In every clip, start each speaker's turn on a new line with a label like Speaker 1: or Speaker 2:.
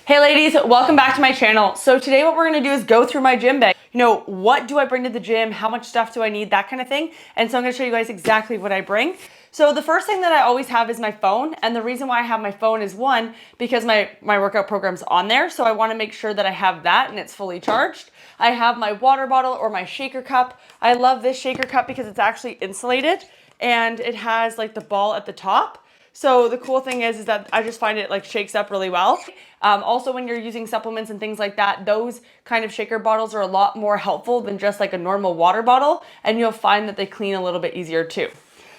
Speaker 1: Hey ladies, welcome back to my channel. So today what we're gonna do is go through my gym bag. You know, what do I bring to the gym? How much stuff do I need? That kind of thing. And so I'm gonna show you guys exactly what I bring. So the first thing that I always have is my phone. And the reason why I have my phone is one, because my workout program's on there. So I wanna make sure that I have that and it's fully charged. I have my water bottle or my shaker cup. I love this shaker cup because it's actually insulated and it has like the ball at the top. So the cool thing is that I just find it like shakes up really well. Also, when you're using supplements and things like that, those kind of shaker bottles are a lot more helpful than just like a normal water bottle, and you'll find that they clean a little bit easier too.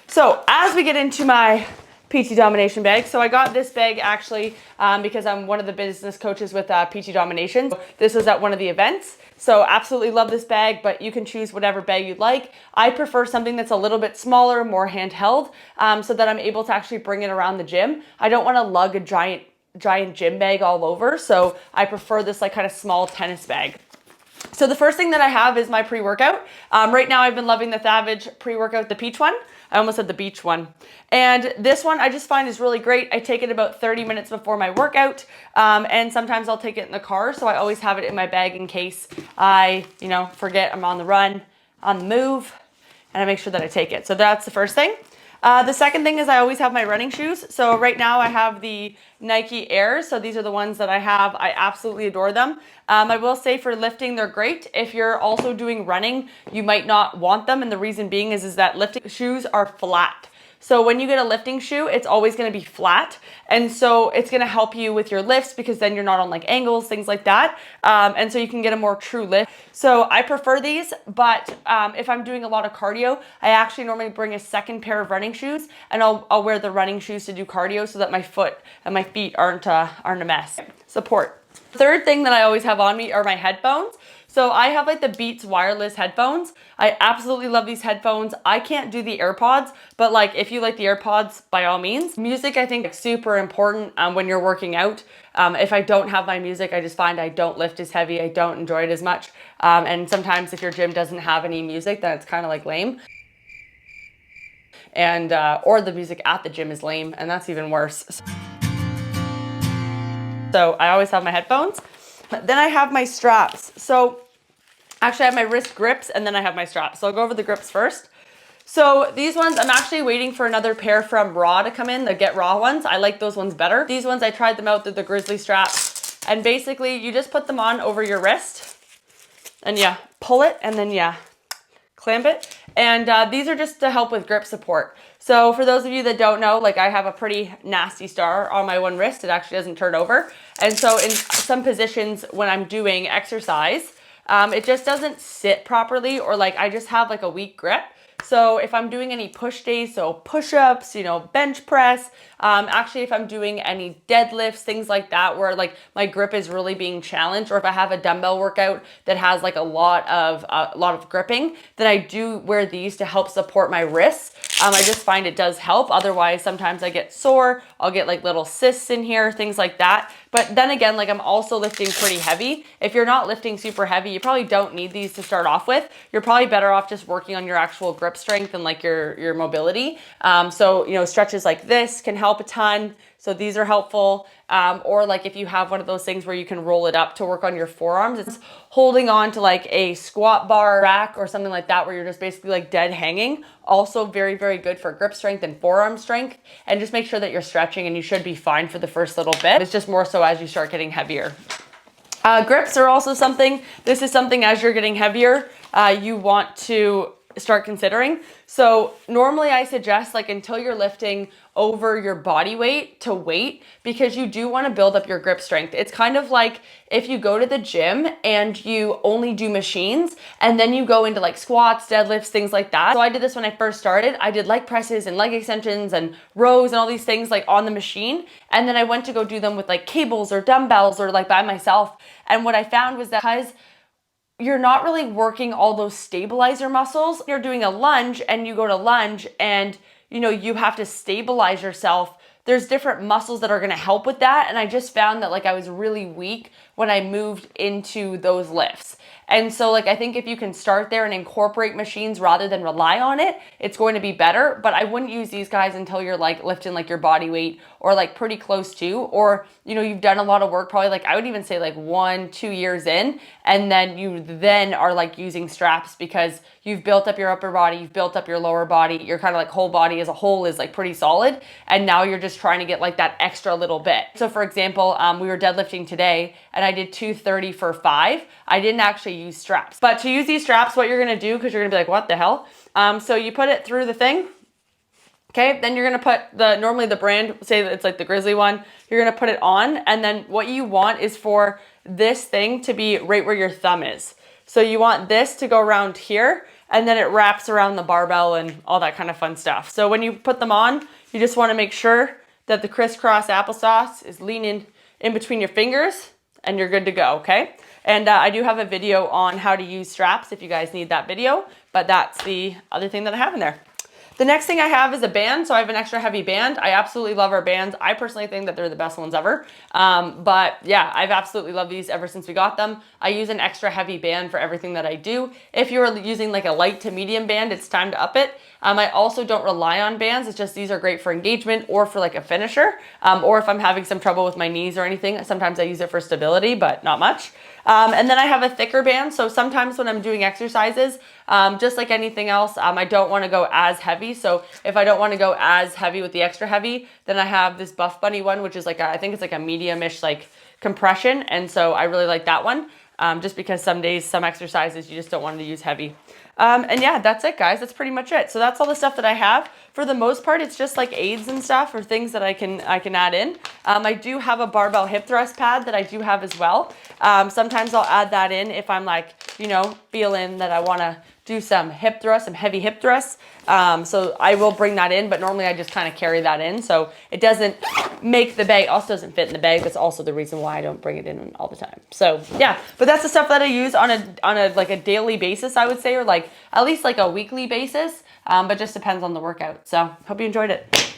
Speaker 1: So as we get into my PT Domination bag, so I got this bag actually because I'm one of the business coaches with PT Domination. This was at one of the events. So absolutely love this bag, but you can choose whatever bag you'd like. I prefer something that's a little bit smaller, more handheld, so that I'm able to actually bring it around the gym. I don't want to lug a giant gym bag all over, so I prefer this like kind of small tennis bag. So the first thing that I have is my pre-workout. Right now I've been loving the Thavage pre-workout, the peach one. I almost said the beach one. And this one I just find is really great. I take it about 30 minutes before my workout. And sometimes I'll take it in the car. So I always have it in my bag in case I, forget I'm on the run, on the move, and I make sure that I take it. So that's the first thing. The second thing is I always have my running shoes. So right now I have the Nike Airs. So these are the ones that I have. I absolutely adore them. I will say for lifting, they're great. If you're also doing running, you might not want them. And the reason being is that lifting shoes are flat. So when you get a lifting shoe, it's always going to be flat. And so it's going to help you with your lifts because then you're not on like angles, things like that. And so you can get a more true lift. So I prefer these, but if I'm doing a lot of cardio, I actually normally bring a second pair of running shoes and I'll wear the running shoes to do cardio so that my foot and my feet aren't a mess. Support. Third thing that I always have on me are my headphones. So I have like the Beats wireless headphones. I absolutely love these headphones. I can't do the AirPods, but like if you like the AirPods, by all means. Music I think is super important when you're working out. If I don't have my music, I just find I don't lift as heavy. I don't enjoy it as much. And sometimes if your gym doesn't have any music, then it's kind of like lame. And or the music at the gym is lame, and that's even worse. So I always have my headphones. Then I have my straps. So actually I have my wrist grips and then I have my straps. So I'll go over the grips first. So these ones, I'm actually waiting for another pair from Raw to come in, the Get Raw ones. I like those ones better. These ones, I tried them out, they're the Grizzly straps. And basically you just put them on over your wrist and yeah, pull it and then yeah, clamp it. And these are just to help with grip support. So for those of you that don't know, like I have a pretty nasty scar on my one wrist. It actually doesn't turn over. And so in some positions when I'm doing exercise, it just doesn't sit properly, or like I just have like a weak grip. So if I'm doing any push days, so push-ups, bench press, actually if I'm doing any deadlifts, things like that, where like my grip is really being challenged, or if I have a dumbbell workout that has like a lot of gripping, then I do wear these to help support my wrists. I just find it does help. Otherwise, sometimes I get sore. I'll get like little cysts in here, things like that. But then again, like I'm also lifting pretty heavy. If you're not lifting super heavy, you probably don't need these to start off with. You're probably better off just working on your actual grip strength and like your mobility. So, stretches like this can help a ton. So these are helpful. Or like if you have one of those things where you can roll it up to work on your forearms, it's holding on to like a squat bar rack or something like that where you're just basically like dead hanging. Also very, very good for grip strength and forearm strength. And just make sure that you're stretching, and you should be fine for the first little bit. It's just more so as you start getting heavier. Grips are also something, this is something as you're getting heavier, you want to start considering. So normally I suggest like until you're lifting over your body weight to wait, because you do want to build up your grip strength. It's kind of like if you go to the gym and you only do machines and then you go into like squats, deadlifts, things like that. So I did this when I first started. I did leg presses and leg extensions and rows and all these things like on the machine. And then I went to go do them with like cables or dumbbells or like by myself. And what I found was that because you're not really working all those stabilizer muscles. You're doing a lunge and you go to lunge and you have to stabilize yourself there's different muscles that are going to help with that. And I just found that like I was really weak when I moved into those lifts. And so like, I think if you can start there and incorporate machines rather than rely on it, it's going to be better. But I wouldn't use these guys until you're like lifting like your body weight or like pretty close to, or, you know, you've done a lot of work, probably like, I would even say like 1-2 years in, and then you then are like using straps because you've built up your upper body, you've built up your lower body, your kind of like whole body as a whole is like pretty solid. And now you're just trying to get like that extra little bit. So for example, we were deadlifting today and I did 230 for 5. I didn't actually use straps. But to use these straps, what you're gonna do, because you're gonna be like, what the hell? So you put it through the thing. Okay, then you're gonna put normally the brand, say that it's like the Grizzly one, you're gonna put it on, and then what you want is for this thing to be right where your thumb is. So you want this to go around here, and then it wraps around the barbell and all that kind of fun stuff. So when you put them on, you just wanna make sure that the crisscross applesauce is leaning in between your fingers, and you're good to go, okay? And I do have a video on how to use straps if you guys need that video, but that's the other thing that I have in there. The next thing I have is a band. So I have an extra heavy band. I absolutely love our bands. I personally think that they're the best ones ever. But yeah, I've absolutely loved these ever since we got them. I use an extra heavy band for everything that I do. If you're using like a light to medium band, it's time to up it. I also don't rely on bands. It's just these are great for engagement or for like a finisher. Or if I'm having some trouble with my knees or anything, sometimes I use it for stability, but not much. And then I have a thicker band. So sometimes when I'm doing exercises, just like anything else, I don't want to go as heavy. So if I don't want to go as heavy with the extra heavy, then I have this Buff Bunny one, which is like, I think it's like a medium-ish like compression. And so I really like that one. Just because some days, some exercises, you just don't want to use heavy. And yeah, that's it, guys. That's pretty much it. So that's all the stuff that I have. For the most part, it's just like aids and stuff or things that I can add in. I do have a barbell hip thrust pad that I do have as well. Sometimes I'll add that in if I'm like, you know, feeling that I want to do some hip thrusts, some heavy hip thrusts. So I will bring that in, but normally I just kind of carry that in. So it doesn't make the bag, also doesn't fit in the bag. That's also the reason why I don't bring it in all the time. So yeah, but that's the stuff that I use on a like a daily basis, I would say, or like at least like a weekly basis. But just depends on the workout. So hope you enjoyed it.